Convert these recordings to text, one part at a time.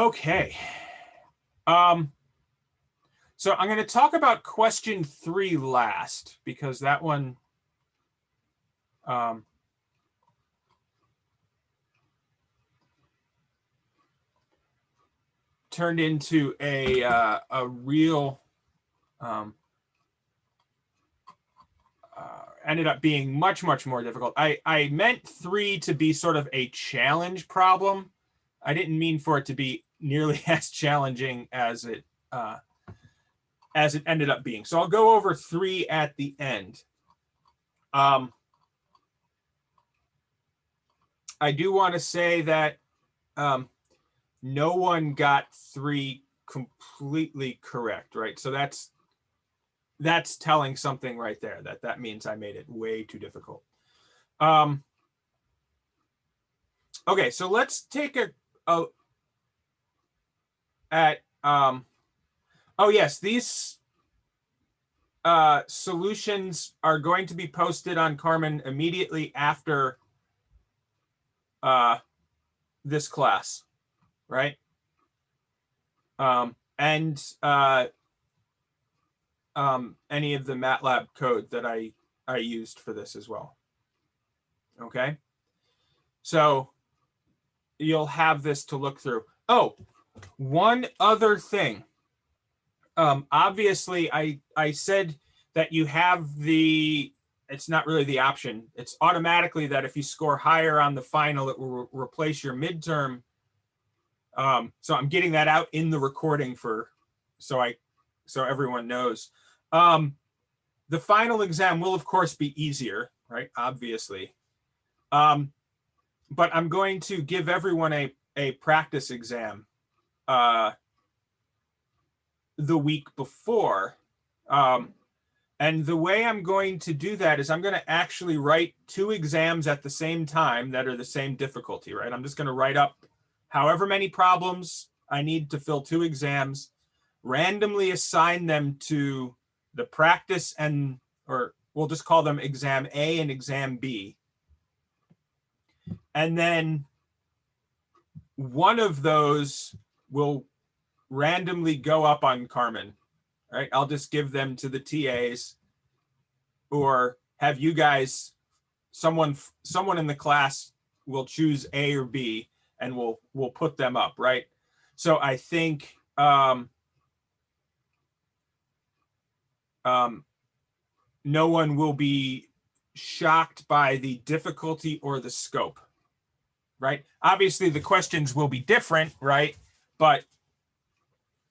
Okay. So I'm going to talk about question 3 last, because that one turned into a real ended up being much more difficult. I meant 3 to be sort of a challenge problem. I didn't mean for it to be nearly as challenging as it ended up being. So I'll go over 3 at the end. I do want to say that no one got 3 completely correct, right? So that's telling something right there, that means I made it way too difficult. Okay, so let's take a at oh yes, these solutions are going to be posted on Carmen immediately after this class, right? And any of the MATLAB code that I used for this as well. Okay, so you'll have this to look through. Oh, one other thing. Obviously, I said that you have it's not really the option. It's automatically that if you score higher on the final, it will replace your midterm. So I'm getting that out in the recording so everyone knows. The final exam will, of course, be easier, right? Obviously. But I'm going to give everyone a practice exam the week before. And the way I'm going to do that is I'm going to actually write 2 exams at the same time that are the same difficulty, right? I'm just going to write up however many problems I need to fill 2 exams, randomly assign them to the practice or we'll just call them exam A and exam B. And then one of those will randomly go up on Carmen, right? I'll just give them to the TAs, or have you guys, someone in the class will choose A or B, and we'll put them up, right? So I think no one will be shocked by the difficulty or the scope, right? Obviously, the questions will be different, right? But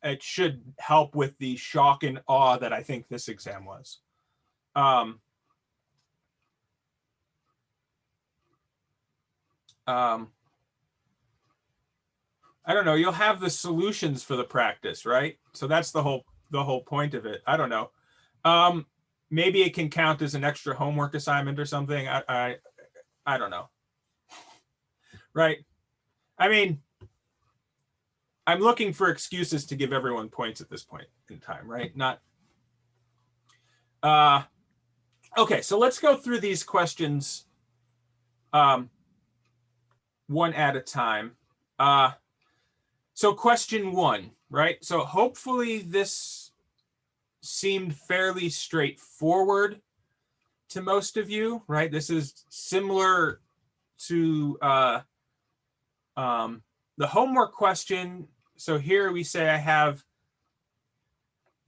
it should help with the shock and awe that I think this exam was. I don't know. You'll have the solutions for the practice, right? So that's the whole point of it. I don't know. Maybe it can count as an extra homework assignment or something. I don't know. Right? I mean, I'm looking for excuses to give everyone points at this point in time, right? Not. Okay, so let's go through these questions one at a time. So question 1, right? So hopefully this seemed fairly straightforward to most of you, right? This is similar to the homework question. So here we say I have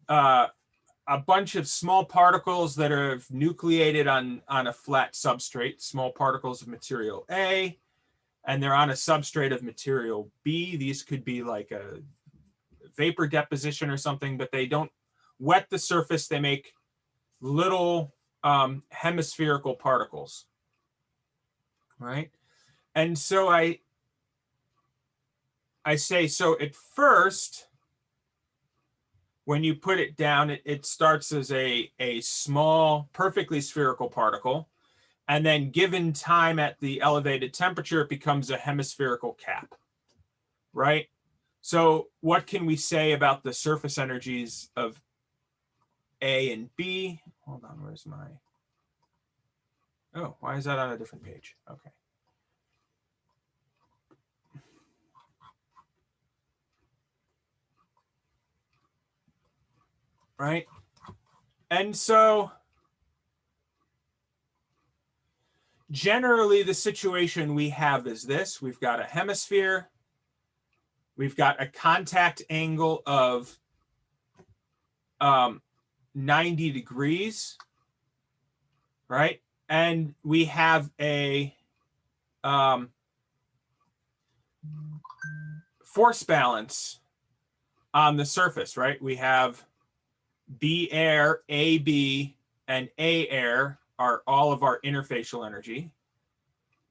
a bunch of small particles that are nucleated on a flat substrate, small particles of material A, and they're on a substrate of material B. These could be like a vapor deposition or something, but they don't wet the surface. They make little hemispherical particles, right? And so I say, so at first, when you put it down, it starts as a small, perfectly spherical particle. And then given time at the elevated temperature, it becomes a hemispherical cap, right? So what can we say about the surface energies of A and B? Hold on, where's my... Oh, why is that on a different page? Okay. right? And so generally the situation we have is this. We've got a hemisphere. We've got a contact angle of 90 degrees, right? And we have a force balance on the surface, right? We have B air, AB, and A air are all of our interfacial energy,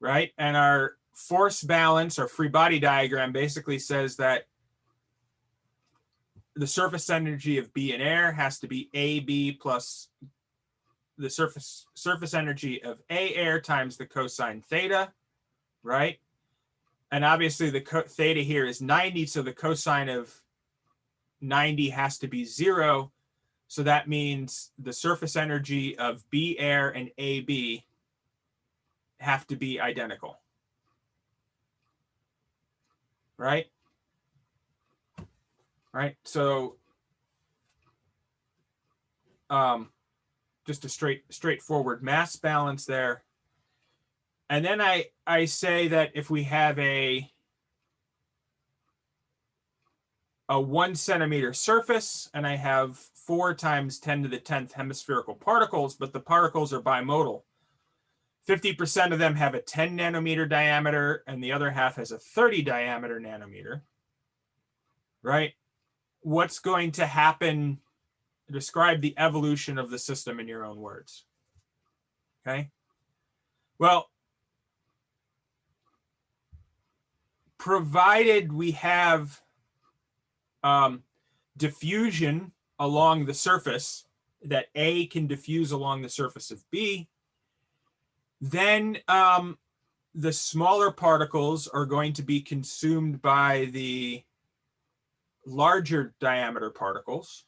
right? And our force balance or free body diagram basically says that the surface energy of B and air has to be AB plus the surface energy of A air times the cosine theta, right? And obviously the theta here is 90, so the cosine of 90 has to be 0. So that means the surface energy of B air and AB have to be identical, right? Right. So just a straightforward mass balance there. And then I say that if we have a 1 centimeter surface and I have 4 times 10 to the 10th hemispherical particles, but the particles are bimodal. 50% of them have a 10 nanometer diameter and the other half has a 30 diameter nanometer, right? What's going to happen? Describe the evolution of the system in your own words. Okay. Well, provided we have diffusion along the surface, that A can diffuse along the surface of B, then the smaller particles are going to be consumed by the larger diameter particles.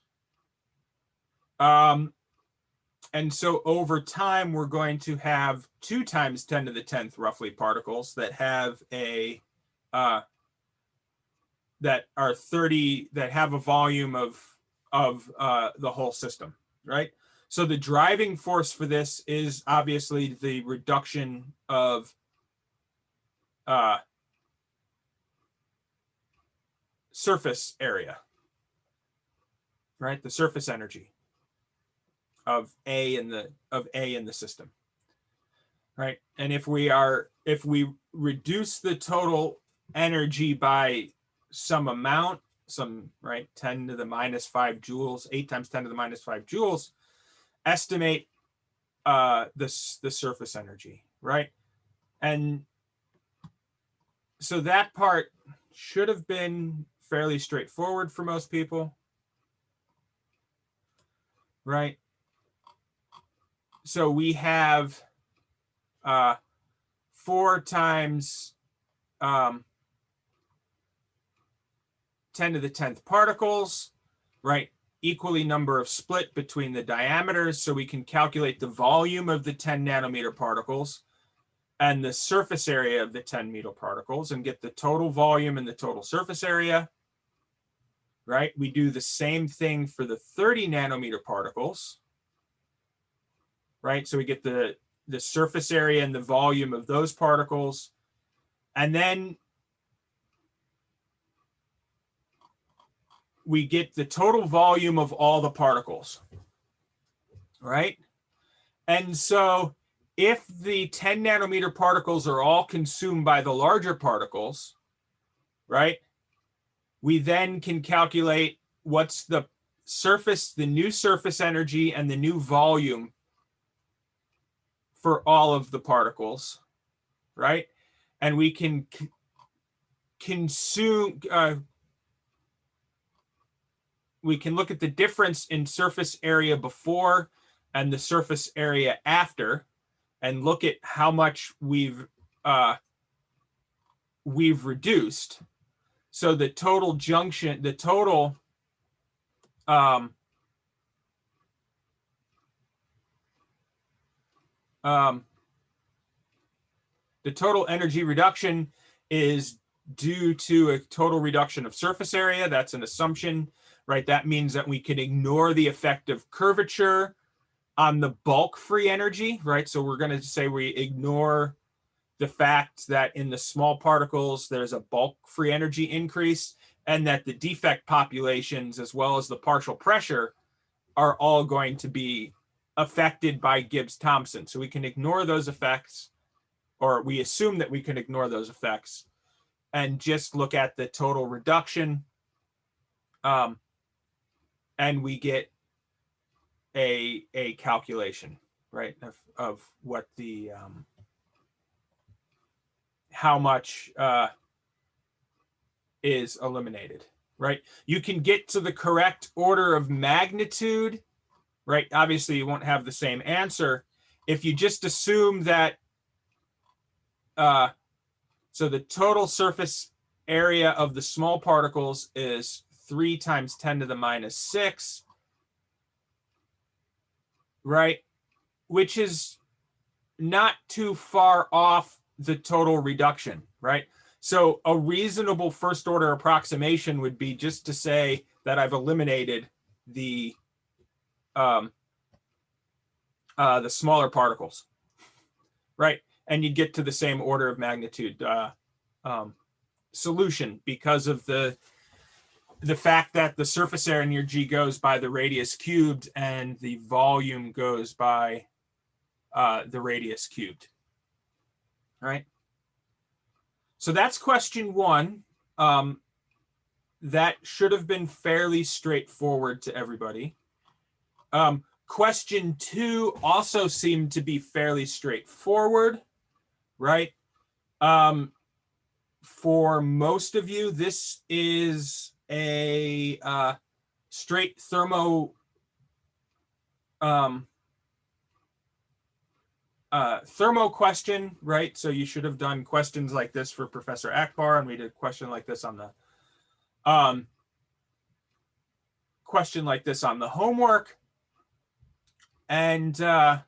And so over time, we're going to have 2 times 10 to the 10th roughly particles that have a that are 30, that have a volume of the whole system, right? So the driving force for this is obviously the reduction of surface area, right? The surface energy of A in the system, right? And if we reduce the total energy by some amount, right, 10 to the minus 5 joules, 8 times 10 to the minus 5 joules, estimate the surface energy, right? And so that part should have been fairly straightforward for most people, right? So we have 4 times 10 to the 10th particles, right? Equally number of split between the diameters, so we can calculate the volume of the 10 nanometer particles and the surface area of the 10 meter particles and get the total volume and the total surface area, right? We do the same thing for the 30 nanometer particles, right? So we get the surface area and the volume of those particles. And then we get the total volume of all the particles, right? And so if the 10 nanometer particles are all consumed by the larger particles, right, we then can calculate what's the new surface energy and the new volume for all of the particles, right? And we can we can look at the difference in surface area before and the surface area after, and look at how much we've reduced. So the total junction, the total energy reduction is due to a total reduction of surface area. That's an assumption, right? That means that we can ignore the effect of curvature on the bulk free energy, right? So we're going to say we ignore the fact that in the small particles, there's a bulk free energy increase, and that the defect populations, as well as the partial pressure, are all going to be affected by Gibbs-Thompson. So we can ignore those effects, or we assume that we can ignore those effects, and just look at the total reduction. And we get a calculation, right, of what the how much is eliminated, right? You can get to the correct order of magnitude, right? Obviously, you won't have the same answer if you just assume that. So the total surface area of the small particles is 3 times 10 to the minus 6, right? Which is not too far off the total reduction, right? So a reasonable first order approximation would be just to say that I've eliminated the smaller particles, right? And you get to the same order of magnitude solution because of the fact that the surface energy goes by the radius cubed and the volume goes by the radius cubed, right? So that's question 1. That should have been fairly straightforward to everybody. Question 2 also seemed to be fairly straightforward, right? For most of you, this is a straight thermo question, right? So you should have done questions like this for Professor Akbar, and we did a question like this on the homework. And so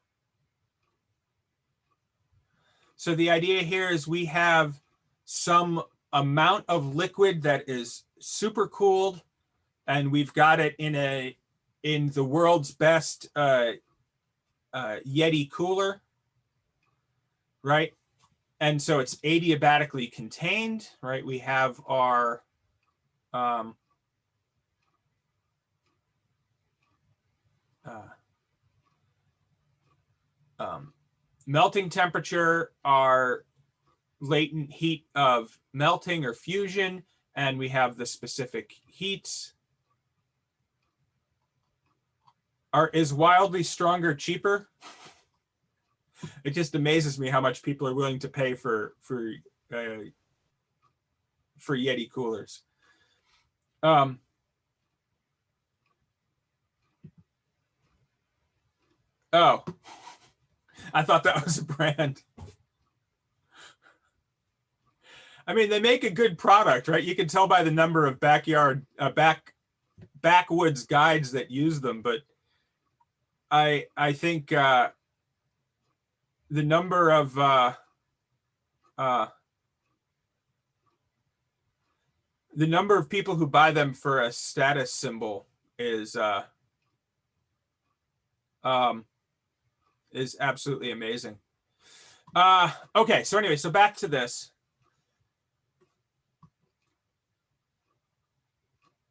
the idea here is we have some amount of liquid that is super cooled, and we've got it in the world's best Yeti cooler, right? And so it's adiabatically contained, right? We have our melting temperature, our latent heat of melting or fusion, and we have the specific heats. Is wildly stronger cheaper? It just amazes me how much people are willing to pay for Yeti coolers. Oh, I thought that was a brand. I mean, they make a good product, right? You can tell by the number of backwoods guides that use them, but I think the number of people who buy them for a status symbol is absolutely amazing. Okay, so anyway, so back to this.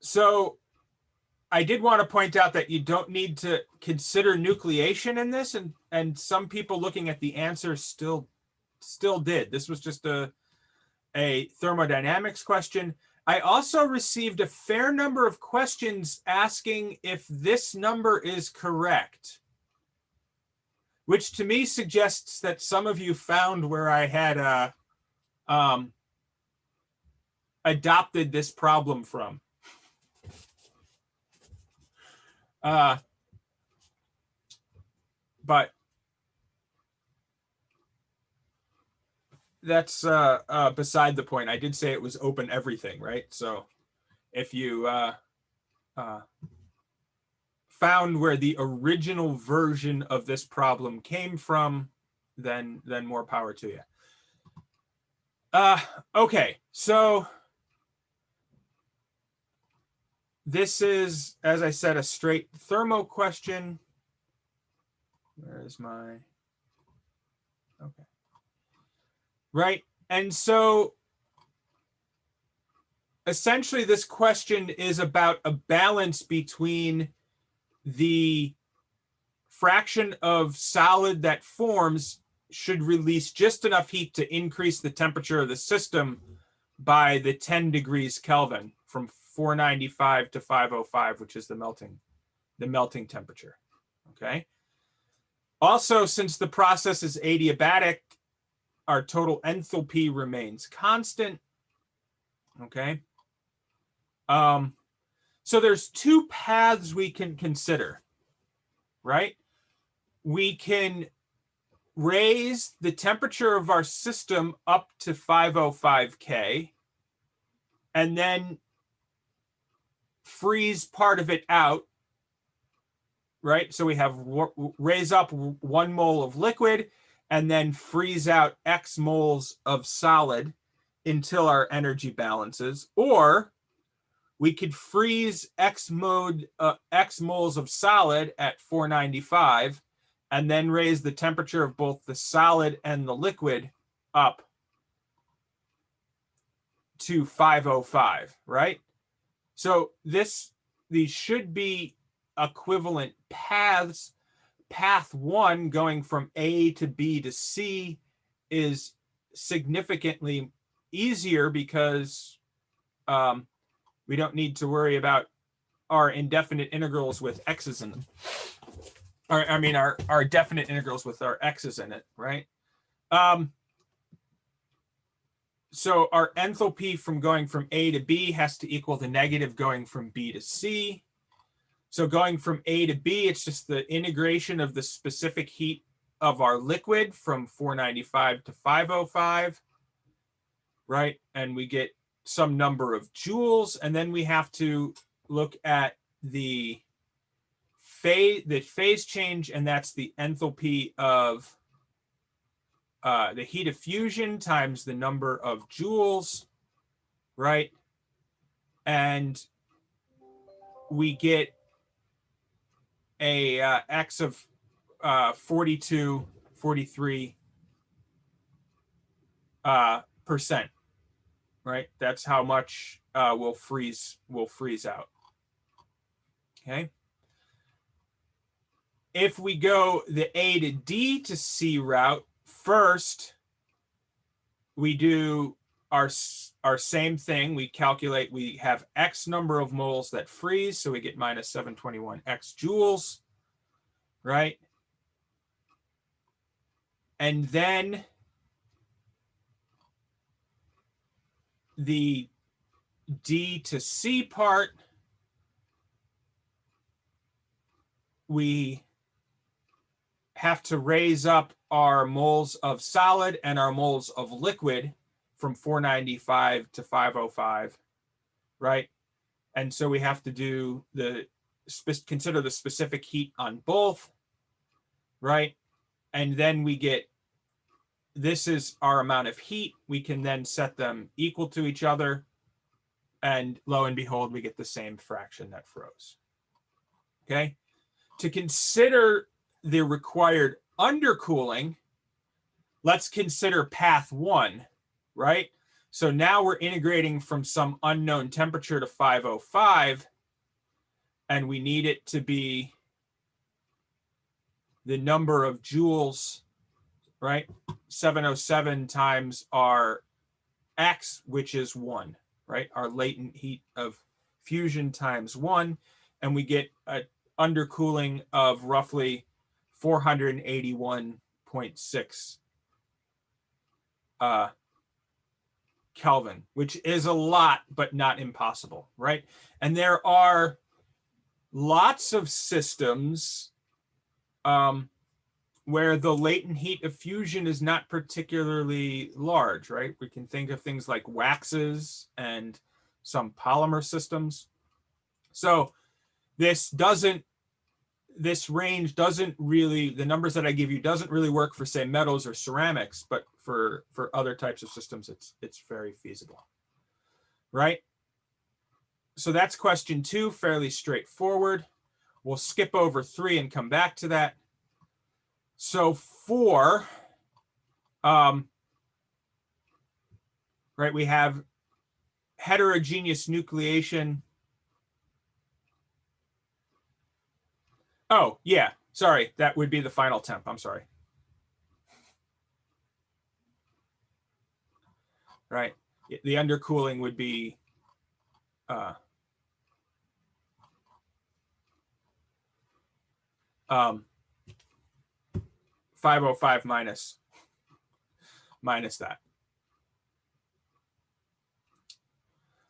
So I did want to point out that you don't need to consider nucleation in this, and some people looking at the answer still did. This was just a thermodynamics question. I also received a fair number of questions asking if this number is correct, which to me suggests that some of you found where I had adopted this problem from. But that's beside the point. I did say it was open everything, right? So if you found where the original version of this problem came from, then more power to you. Okay, so this is, as I said, a straight thermo question. Where is my, okay. Right, and so essentially this question is about a balance between the fraction of solid that forms should release just enough heat to increase the temperature of the system by the 10 degrees Kelvin from 495 to 505, which is the melting temperature. Okay. Also, since the process is adiabatic, our total enthalpy remains constant. Okay. So there's two paths we can consider, right? We can raise the temperature of our system up to 505 K and then freeze part of it out, right? So we have raise up 1 mole of liquid and then freeze out X moles of solid until our energy balances. Or we could freeze X moles of solid at 495 and then raise the temperature of both the solid and the liquid up to 505, right? So these should be equivalent paths. Path 1 going from A to B to C is significantly easier because we don't need to worry about our indefinite integrals with x's in them. Or, I mean, our definite integrals with our x's in it, right? So our enthalpy from going from A to B has to equal the negative going from B to C. So going from A to B, it's just the integration of the specific heat of our liquid from 495 to 505, right? And we get some number of joules, and then we have to look at the phase change, and that's the enthalpy of the heat of fusion times the number of joules, right? And we get a X of 42, 43 percent, right? That's how much will freeze out. Okay. If we go the A to D to C route, first we do our same thing. We calculate, we have X number of moles that freeze, so we get minus 721 X joules, right? And then the D to C part, we have to raise up our moles of solid and our moles of liquid from 495 to 505, right? And so we have to do consider the specific heat on both, right? And then we get, this is our amount of heat. We can then set them equal to each other. And lo and behold, we get the same fraction that froze. Okay. To consider the required undercooling, let's consider path 1, right? So now we're integrating from some unknown temperature to 505, and we need it to be the number of joules, right? 707 times our X, which is 1, right? Our latent heat of fusion times 1, and we get an undercooling of roughly 481.6 Kelvin, which is a lot, but not impossible, right? And there are lots of systems where the latent heat of fusion is not particularly large, right? We can think of things like waxes and some polymer systems. So this range doesn't really, the numbers that I give you doesn't really work for, say, metals or ceramics, but for other types of systems, it's very feasible, right? so that's question 2, fairly straightforward. We'll skip over 3 and come back to that. So 4, right, we have heterogeneous nucleation. Oh, yeah, sorry, that would be the final temp. I'm sorry. Right, the undercooling would be 505 minus that.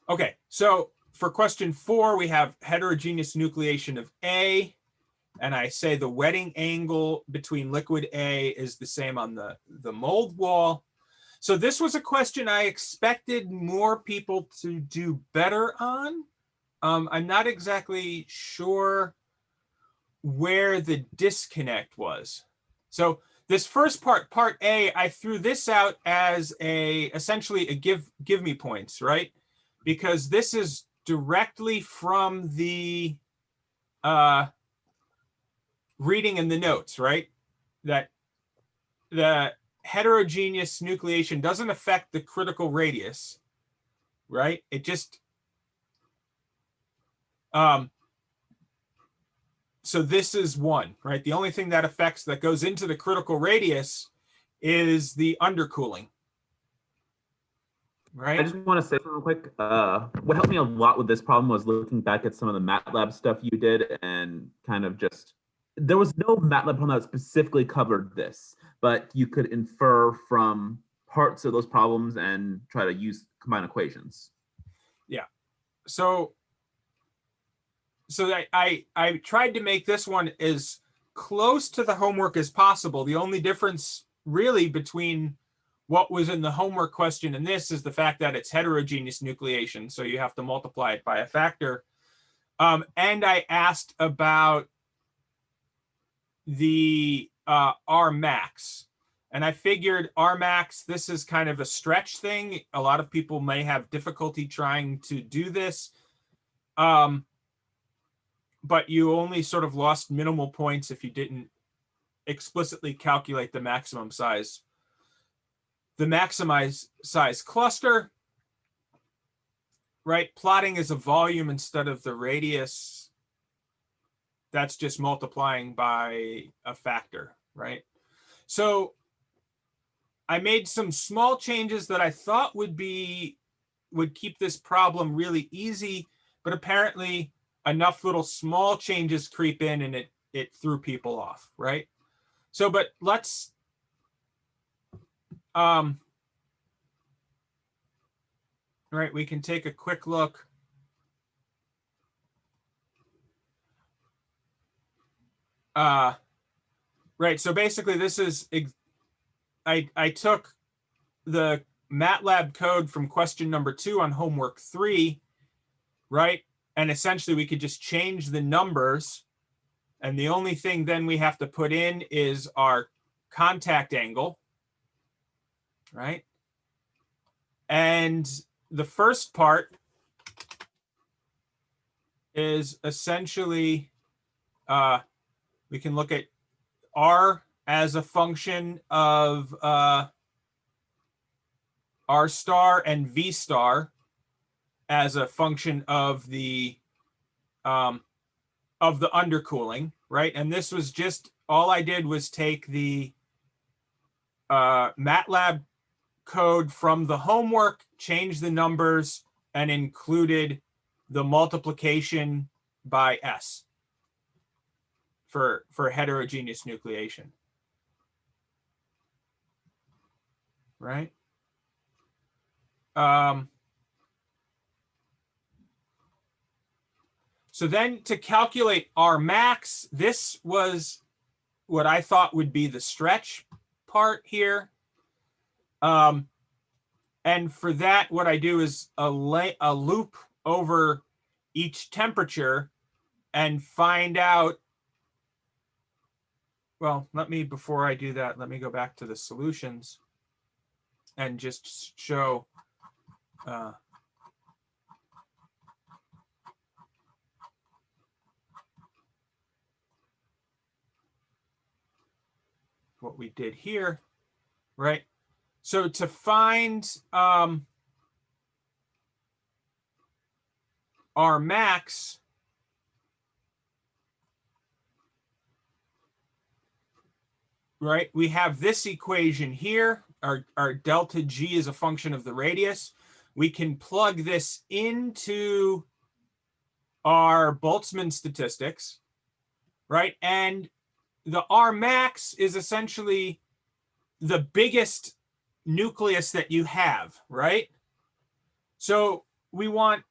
Okay, so for question 4, we have heterogeneous nucleation of A, and I say the wetting angle between liquid A is the same on the mold wall. So this was a question I expected more people to do better on. I'm not exactly sure where the disconnect was. So this first part, part A, I threw this out as essentially a give me points, right? Because this is directly from the reading in the notes, right? That the heterogeneous nucleation doesn't affect the critical radius, right? It just so this is 1, right? The only thing that affects that goes into the critical radius is the undercooling, right? I just want to say something real quick. What helped me a lot with this problem was looking back at some of the MATLAB stuff you did and kind of just, there was no MATLAB problem that specifically covered this, but you could infer from parts of those problems and try to use combine equations. Yeah. So I tried to make this one as close to the homework as possible. The only difference really between what was in the homework question and this is the fact that it's heterogeneous nucleation. So you have to multiply it by a factor. And I asked about the R max. And I figured R max, this is kind of a stretch thing. A lot of people may have difficulty trying to do this. But you only sort of lost minimal points if you didn't explicitly calculate the maximum size. The maximized size cluster, right? Plotting is a volume instead of the radius. That's just multiplying by a factor, right? So I made some small changes that I thought would keep this problem really easy, but apparently enough little small changes creep in and it threw people off, right? So, but let's right, we can take a quick look. Right, so basically this is, I took the MATLAB code from question number 2 on homework 3, right? And essentially we could just change the numbers. And the only thing then we have to put in is our contact angle, right? And the first part is essentially, we can look at R as a function of R star and V star as a function of the undercooling, right? And this was just, all I did was take the MATLAB code from the homework, change the numbers, and included the multiplication by S for heterogeneous nucleation, right? So then to calculate R max, this was what I thought would be the stretch part here. And for that, what I do is a loop over each temperature and find out, well, before I do that, let me go back to the solutions and just show, what we did here, right? So to find our max, right, we have this equation here. Our delta G is a function of the radius. We can plug this into our Boltzmann statistics, right? And the R max is essentially the biggest nucleus that you have, right? So we want,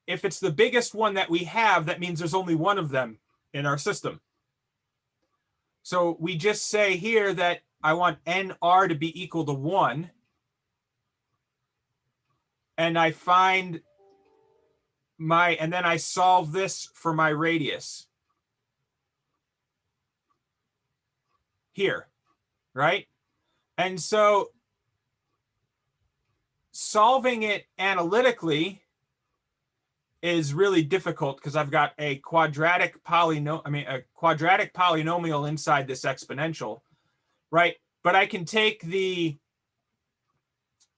if it's the biggest one that we have, that means there's only one of them in our system. So we just say here that I want NR to be equal to 1. And I find and then I solve this for my radius here, right? And so solving it analytically is really difficult because I've got a quadratic polynomial inside this exponential, right? But I can take the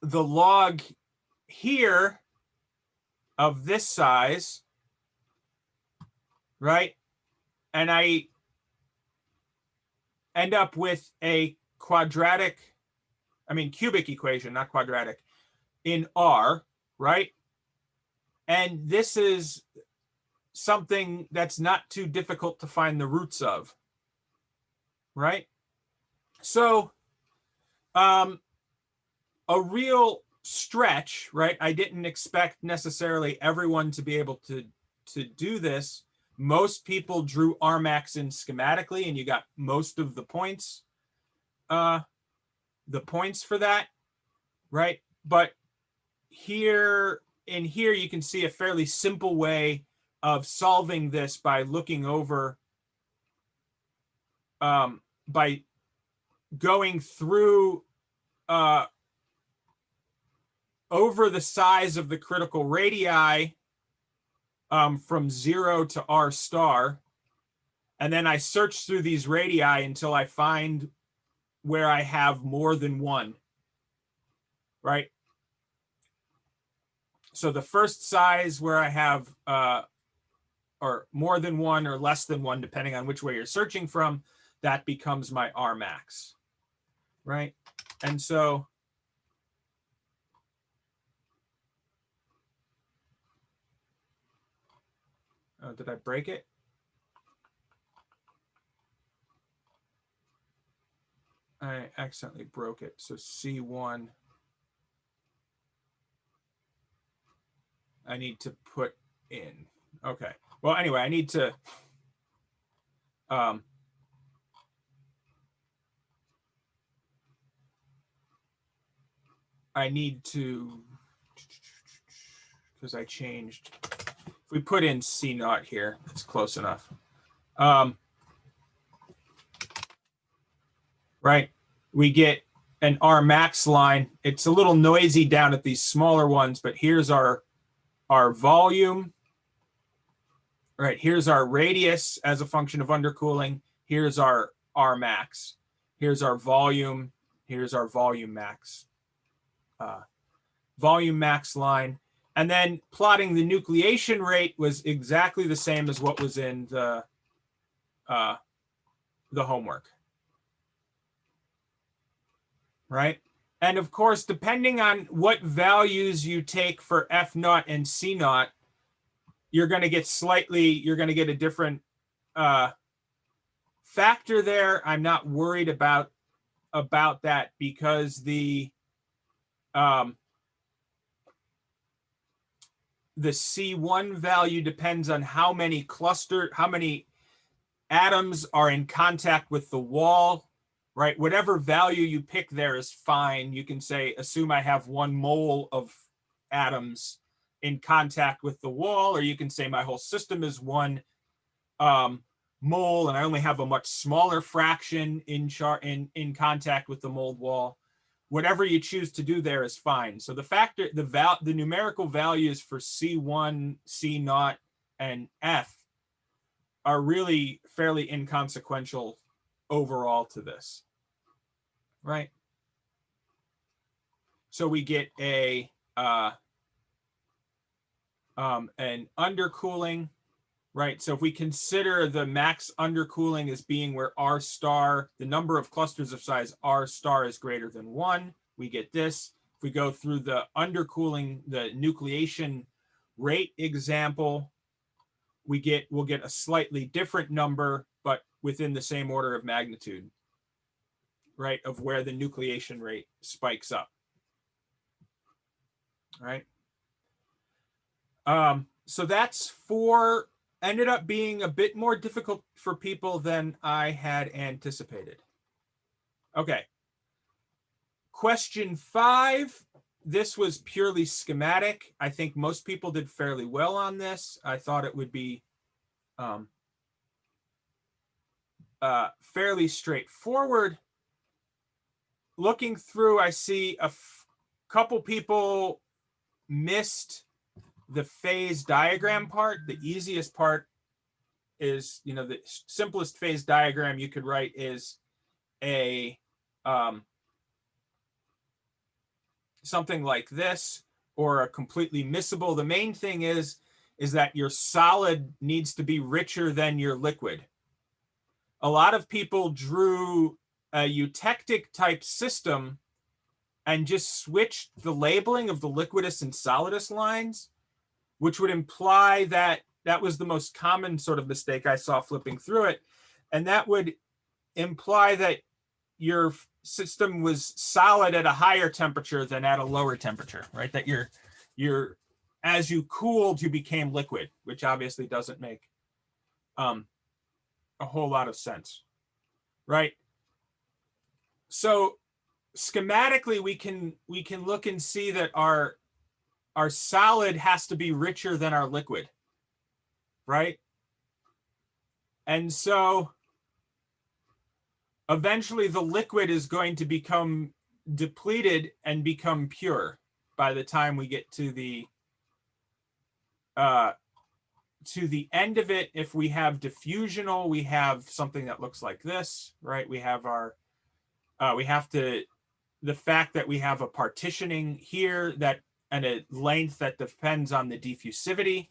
log here of this size, right? And I end up with a cubic equation, not quadratic, in R, right? And this is something that's not too difficult to find the roots of, right? So a real stretch, right? I didn't expect necessarily everyone to be able to do this. Most people drew Rmax in schematically, and you got most of the points for that, right? But here you can see a fairly simple way of solving this by looking over, by going through over the size of the critical radii from 0 to R star. And then I search through these radii until I find where I have more than one, right? So the first size where I have or more than one or less than one, depending on which way you're searching from, that becomes my R max, right? And so did I break it? I accidentally broke it. So C1, I need to put in. Okay. Well, anyway, I need to because I changed. If we put in C naught here, it's close enough. Right. We get an R max line. It's a little noisy down at these smaller ones, but here's our volume. Right. Here's our radius as a function of undercooling. Here's our R max. Here's our volume. Here's our volume max. Volume max line. And then plotting the nucleation rate was exactly the same as what was in the homework. Right? And of course, depending on what values you take for F naught and C naught, you're going to get a different factor there. I'm not worried about that because the C1 value depends on how many atoms are in contact with the wall, right? Whatever value you pick there is fine. You can say, assume I have 1 mole of atoms in contact with the wall, or you can say my whole system is 1 mole and I only have a much smaller fraction in contact with the mold wall. Whatever you choose to do there is fine. So the numerical values for C1, C naught, and F are really fairly inconsequential overall to this. right? So we get an undercooling, right? So if we consider the max undercooling as being where R star, the number of clusters of size R star is greater than 1, we get this. If we go through the undercooling, the nucleation rate example, we'll get a slightly different number, but within the same order of magnitude, right, of where the nucleation rate spikes up, right? So that's ended up being a bit more difficult for people than I had anticipated. Okay. Question 5. This was purely schematic. I think most people did fairly well on this. I thought it would be fairly straightforward. Looking through, I see a couple people missed the phase diagram part. The easiest part is, the simplest phase diagram you could write is a something like this, or a completely missable. The main thing is that your solid needs to be richer than your liquid. A lot of people drew a eutectic type system and just switched the labeling of the liquidus and solidus lines, which would imply that was the most common sort of mistake I saw flipping through it. And that would imply that your system was solid at a higher temperature than at a lower temperature, right? That you're as you cooled, you became liquid, which obviously doesn't make a whole lot of sense, right? So schematically, we can look and see that our solid has to be richer than our liquid, right? And so eventually the liquid is going to become depleted and become pure by the time we get to the end of it. If we have diffusional, we have something that looks like this, right? We have the fact that we have a partitioning here and a length that depends on the diffusivity,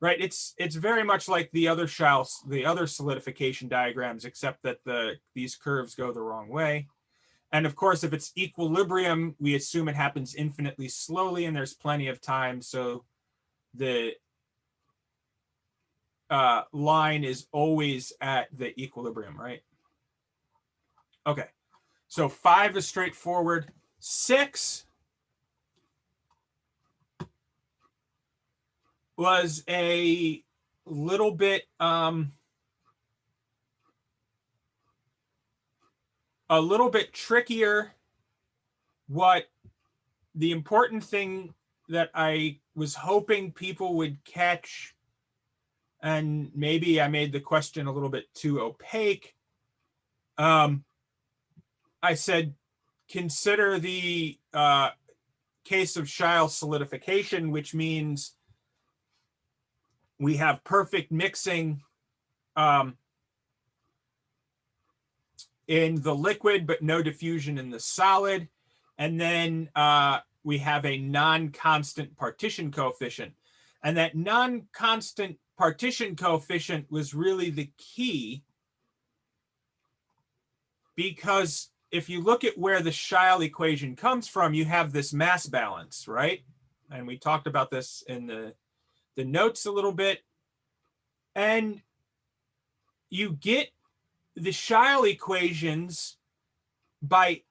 right? It's very much like the other solidification diagrams, except that these curves go the wrong way. And of course, if it's equilibrium, we assume it happens infinitely slowly and there's plenty of time. So the line is always at the equilibrium, right? Okay. So 5 is straightforward. 6 was a little bit trickier. What the important thing that I was hoping people would catch, and maybe I made the question a little bit too opaque. I said, consider the case of Scheil solidification, which means we have perfect mixing in the liquid, but no diffusion in the solid. And then we have a non-constant partition coefficient. And that non-constant partition coefficient was really the key, because if you look at where the Scheil equation comes from, you have this mass balance, right? And we talked about this in the notes a little bit. And you get the Scheil equations by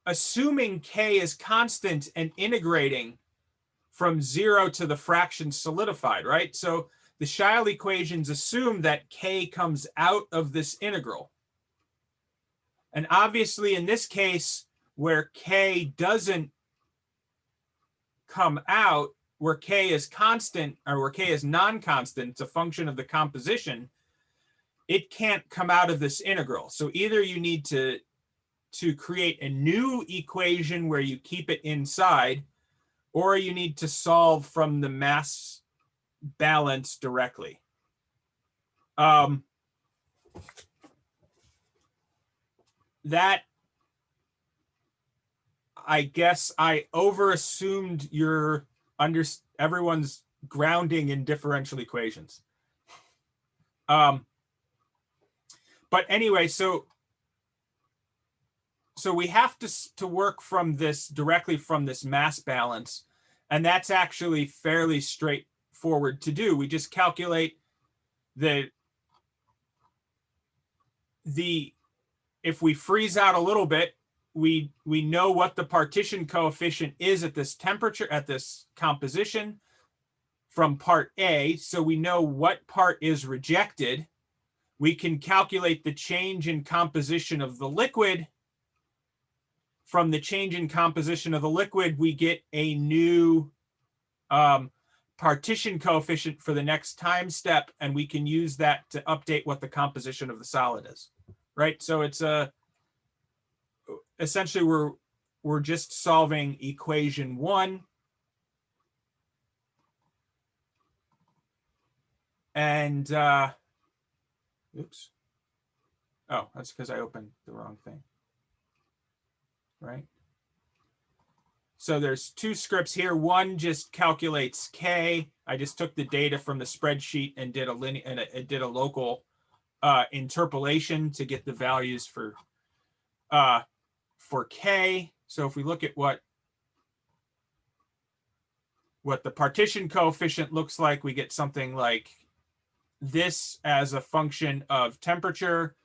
assuming K is constant and integrating from 0 to the fraction solidified, right? So the Scheil equations assume that K comes out of this integral. And obviously in this case, where K doesn't come out, where K is constant, or where K is non-constant, it's a function of the composition, it can't come out of this integral. So either you need to create a new equation where you keep it inside, or you need to solve from the mass balance directly. That I guess I overassumed everyone's grounding in differential equations. But anyway, so we have to work from this directly from this mass balance, and that's actually fairly straightforward to do. We just calculate if we freeze out a little bit, we know what the partition coefficient is at this temperature, at this composition from part A, so we know what part is rejected. We can calculate the change in composition of the liquid. From the change in composition of the liquid, we get a new partition coefficient for the next time step, and we can use that to update what the composition of the solid is, right? So it's essentially we're just solving equation 1. And oops. Oh, that's because I opened the wrong thing, right? So there's 2 scripts here. One just calculates K. I just took the data from the spreadsheet and did a local interpolation to get the values for K. So if we look at what the partition coefficient looks like, we get something like this as a function of temperature,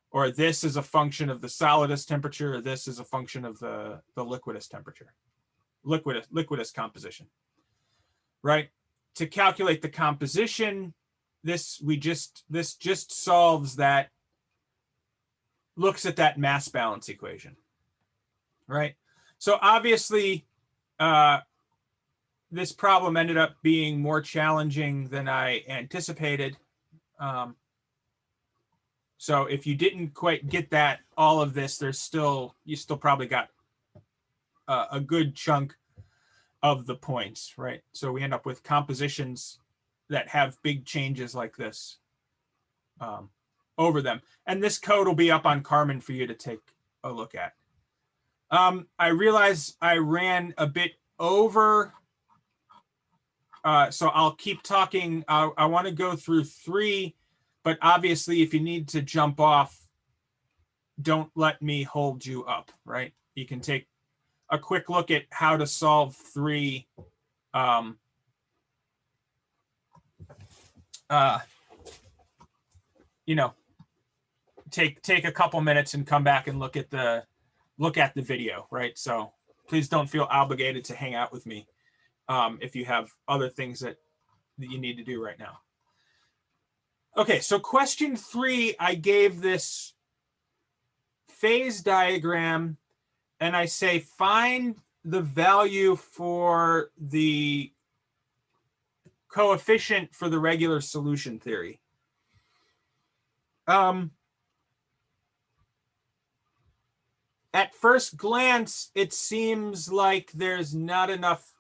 or this is a function of the solidus temperature, or this is a function of the liquidus temperature, liquidus composition, right? To calculate the composition, this just solves that, looks at that mass balance equation, right? So obviously, this problem ended up being more challenging than I anticipated. So if you didn't quite get that, all of this, you still probably got a good chunk of the points, right? So we end up with compositions that have big changes like this over them. And this code will be up on Carmen for you to take a look at. I realize I ran a bit over, so I'll keep talking. I want to go through 3, but obviously if you need to jump off, don't let me hold you up, right? You can take a quick look at how to solve 3 take a couple minutes and come back and look at the video, right? So please don't feel obligated to hang out with me if you have other things that you need to do right now. Okay, so question 3, I gave this phase diagram and I say find the value for the coefficient for the regular solution theory. At first glance, it seems like there's not enough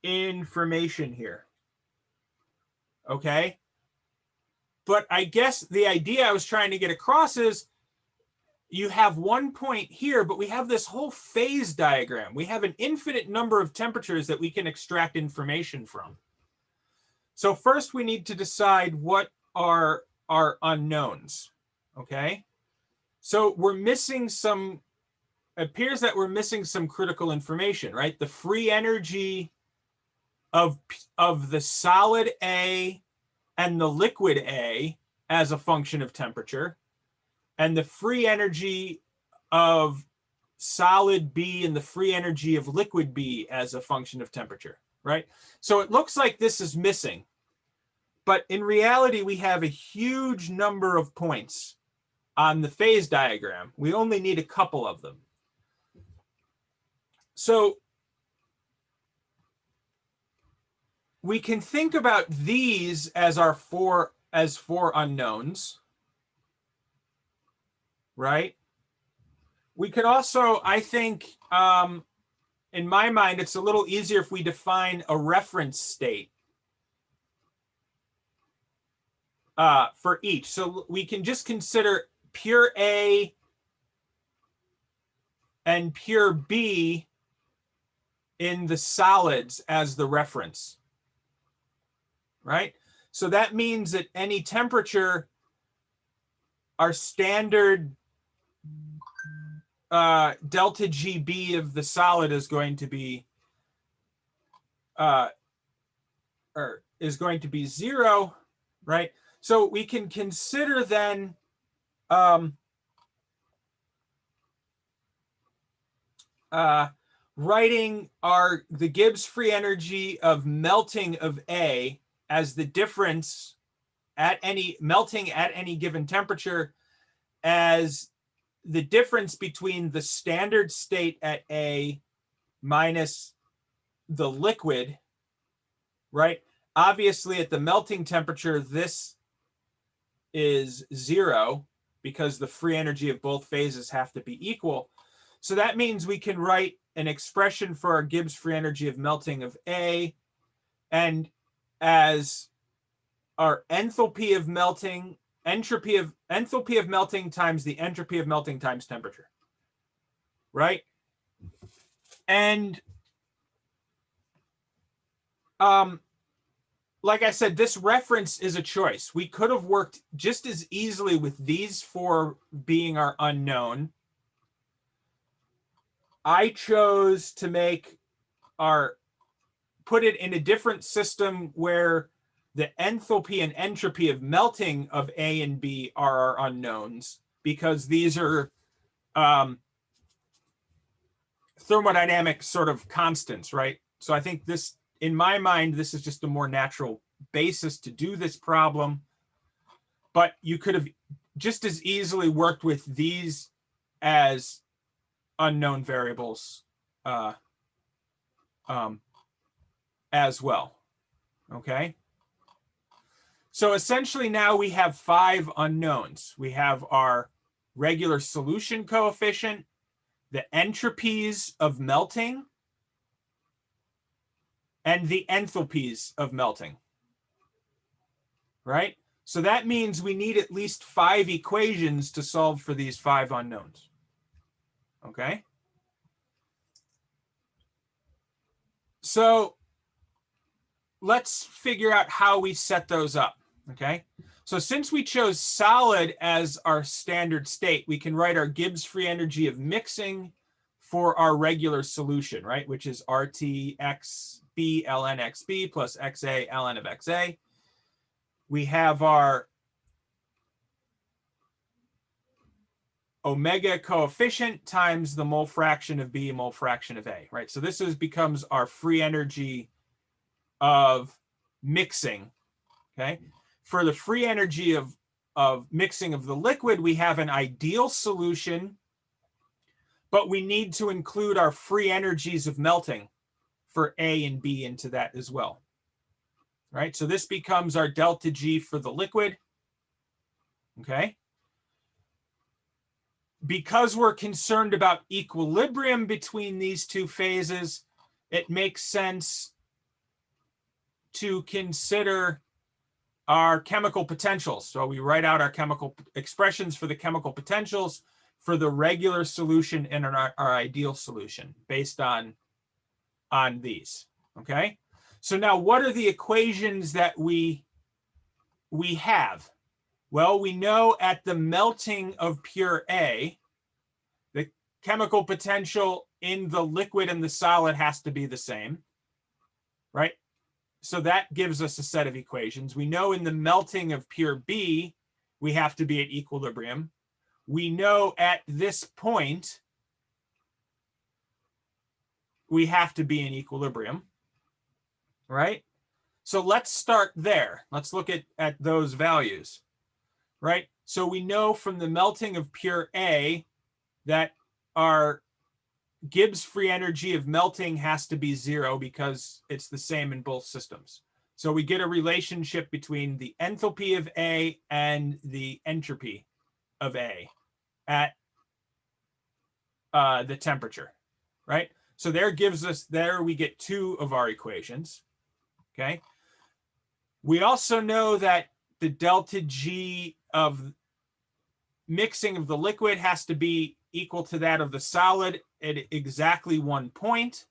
information here. Okay? But I guess the idea I was trying to get across is you have one point here, but we have this whole phase diagram. We have an infinite number of temperatures that we can extract information from. So first we need to decide what are our unknowns, okay? So we're missing some, it appears that we're missing some critical information, right? The free energy of the solid A and the liquid A as a function of temperature, and the free energy of solid B and the free energy of liquid B as a function of temperature, right? So it looks like this is missing, but in reality, we have a huge number of points on the phase diagram. We only need a couple of them. So we can think about these as our four unknowns, right? We could also, I think, in my mind, it's a little easier if we define a reference state for each. So we can just consider pure A and pure B in the solids as the reference, right? So that means at any temperature, our standard delta GB of the solid is going to be zero, right? So we can consider then writing the Gibbs free energy of melting of A as the difference at any melting at any given temperature as the difference between the standard state at A minus the liquid, right? Obviously, at the melting temperature, this is zero because the free energy of both phases have to be equal. So that means we can write an expression for our Gibbs free energy of melting of A, and as our enthalpy of melting, enthalpy of melting times the entropy of melting times temperature, right? And like I said, this reference is a choice. We could have worked just as easily with these four being our unknown. I chose to put it in a different system where the enthalpy and entropy of melting of A and B are our unknowns, because these are thermodynamic sort of constants, right? So I think this, in my mind, this is just a more natural basis to do this problem. But you could have just as easily worked with these as unknown variables as well. Okay. So essentially now we have 5 unknowns. We have our regular solution coefficient, the entropies of melting, and the enthalpies of melting, right? So that means we need at least 5 equations to solve for these 5 unknowns, okay? So let's figure out how we set those up, okay? So since we chose solid as our standard state, we can write our Gibbs free energy of mixing for our regular solution, right? Which is RT XB ln XB plus XA ln of XA. We have our omega coefficient times the mole fraction of B, mole fraction of A, right? So this becomes our free energy of mixing, okay? For the free energy of mixing of the liquid, we have an ideal solution, but we need to include our free energies of melting for A and B into that as well, right? So this becomes our delta G for the liquid, okay? Because we're concerned about equilibrium between these two phases, it makes sense to consider our chemical potentials. So we write out our chemical expressions for the chemical potentials for the regular solution and our ideal solution based on these, okay? So now what are the equations that we have? Well, we know at the melting of pure A, the chemical potential in the liquid and the solid has to be the same, right? So that gives us a set of equations. We know in the melting of pure B, we have to be at equilibrium. We know at this point, we have to be in equilibrium, right? So let's start there. Let's look at those values, right? So we know from the melting of pure A that our Gibbs free energy of melting has to be 0 because it's the same in both systems. So we get a relationship between the enthalpy of A and the entropy of A at the temperature, right? So there we get 2 of our equations, okay? We also know that the delta G of mixing of the liquid has to be equal to that of the solid at exactly 1 point,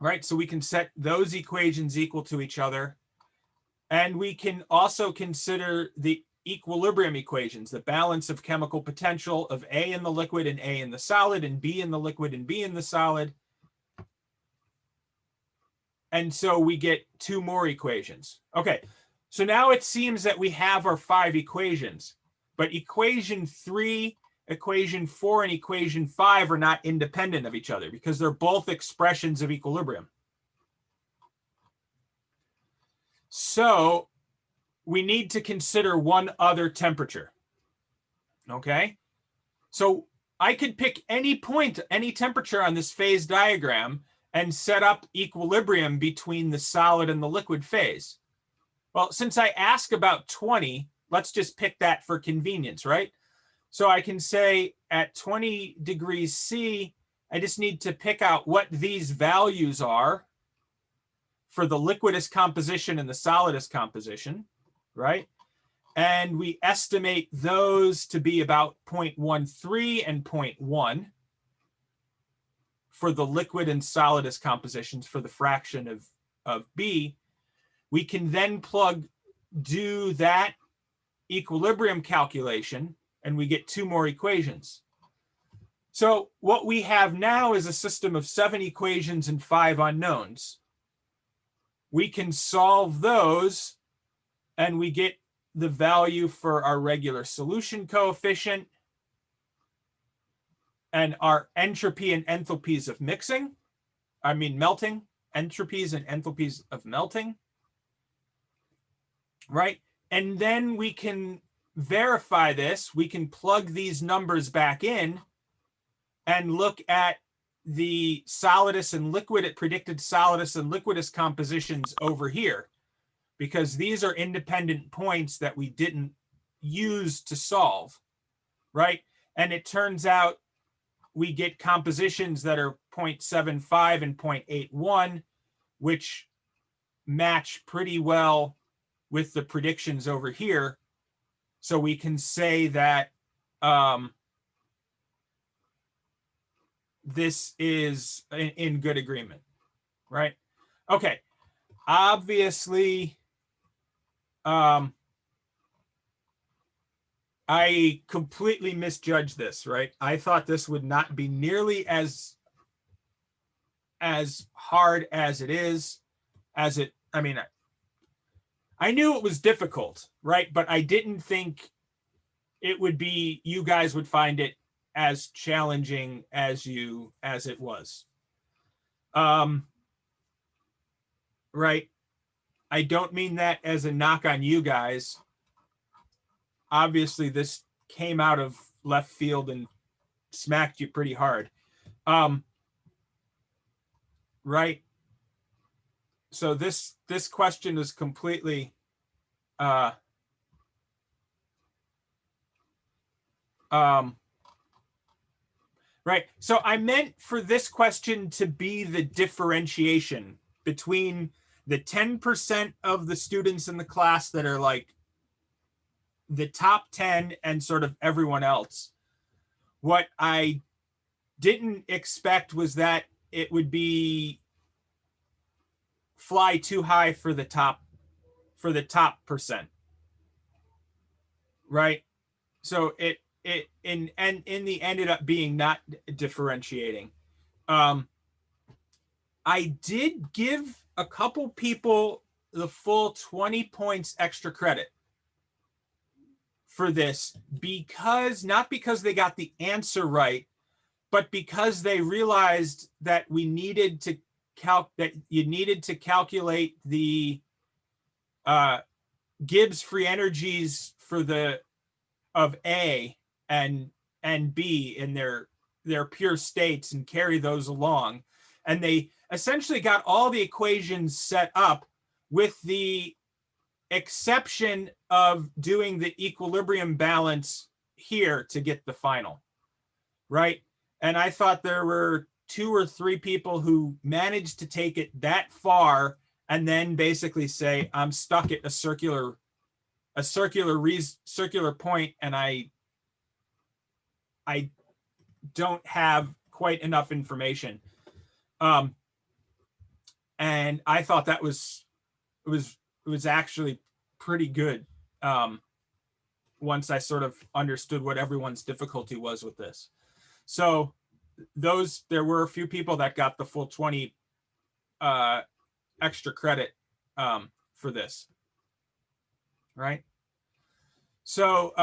right? So we can set those equations equal to each other. And we can also consider the equilibrium equations, the balance of chemical potential of A in the liquid and A in the solid, and B in the liquid and B in the solid. And so we get two more equations. Okay, so now it seems that we have our 5 equations, but equation 3, equation 4, and equation 5 are not independent of each other because they're both expressions of equilibrium. So we need to consider one other temperature. Okay, so I could pick any point, any temperature on this phase diagram and set up equilibrium between the solid and the liquid phase. Well, since I ask about 20, let's just pick that for convenience, right? So I can say at 20 degrees C, I just need to pick out what these values are for the liquidus composition and the solidus composition, right? And we estimate those to be about 0.13 and 0.1 for the liquid and solidus compositions for the fraction of B. We can then do that equilibrium calculation, and we get 2 more equations. So what we have now is a system of 7 equations and 5 unknowns. We can solve those, and we get the value for our regular solution coefficient and our entropy and enthalpies of melting, entropies and enthalpies of melting, right? And then we can verify this. We can plug these numbers back in and look at the solidus and liquid, predicted solidus and liquidus compositions over here, because these are independent points that we didn't use to solve, right? And it turns out we get compositions that are 0.75 and 0.81, which match pretty well with the predictions over here. So we can say that this is in good agreement, right? Okay, obviously, I completely misjudged this, right? I thought this would not be nearly as hard as it is, I mean, I knew it was difficult, right? But I didn't think it would be, you guys would find it as challenging as it was. Right? I don't mean that as a knock on you guys. Obviously, this came out of left field and smacked you pretty hard. Right? So this question is completely right. So I meant for this question to be the differentiation between the 10% of the students in the class that are like the top 10 and sort of everyone else. What I didn't expect was that it would be fly too high for the top percent. Right? So it in the ended up being not differentiating. I did give a couple people the full 20 points extra credit for this, because not because they got the answer right, but because they realized that we needed to calculate the Gibbs free energies of A and B in their pure states and carry those along. And they essentially got all the equations set up with the exception of doing the equilibrium balance here to get the final, right? And I thought there were 2 or 3 people who managed to take it that far and then basically say, I'm stuck at a circular point, and I don't have quite enough information. and I thought that was actually pretty good. Once I sort of understood what everyone's difficulty was with this. So there were a few people that got the full 20 extra credit for this, right? So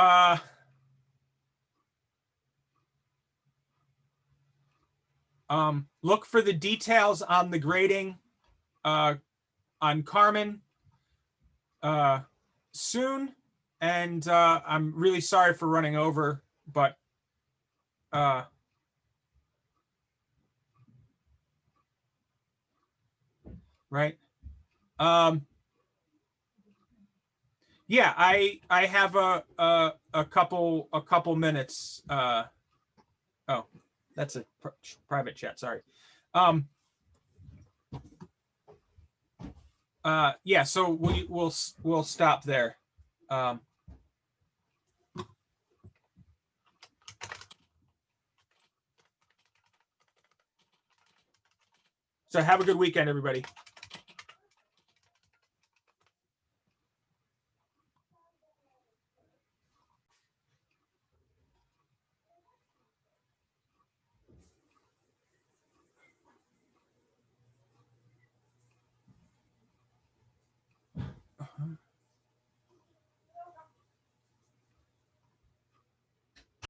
look for the details on the grading on Carmen soon. And I'm really sorry for running over, but right. Yeah, I have a couple minutes. Oh, that's a private chat. Sorry. Yeah, so we'll stop there. So have a good weekend, everybody. Uh-huh.